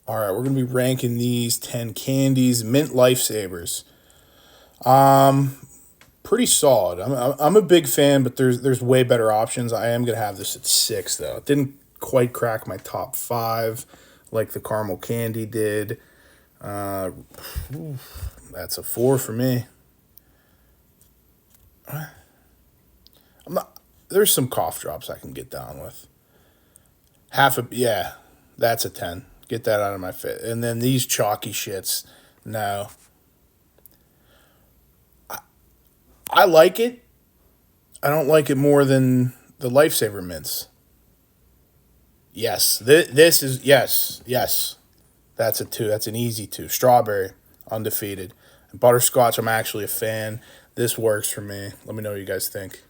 All right, we're going to be ranking these 10 candies, mint lifesavers. Pretty solid. I'm a big fan, but there's way better options. I am going to have this at 6, though. It didn't quite crack my top 5 like the caramel candy did. Uh, that's a 4 for me. I'm not. There's some cough drops I can get down with. Yeah, that's a 10. Get that out of my face. And then these chalky shits, no. I like it. I don't like it more than the lifesaver mints. Yes, this is yes. That's a 2. That's an easy 2. Strawberry, undefeated. And butterscotch, I'm actually a fan. This works for me. Let me know what you guys think.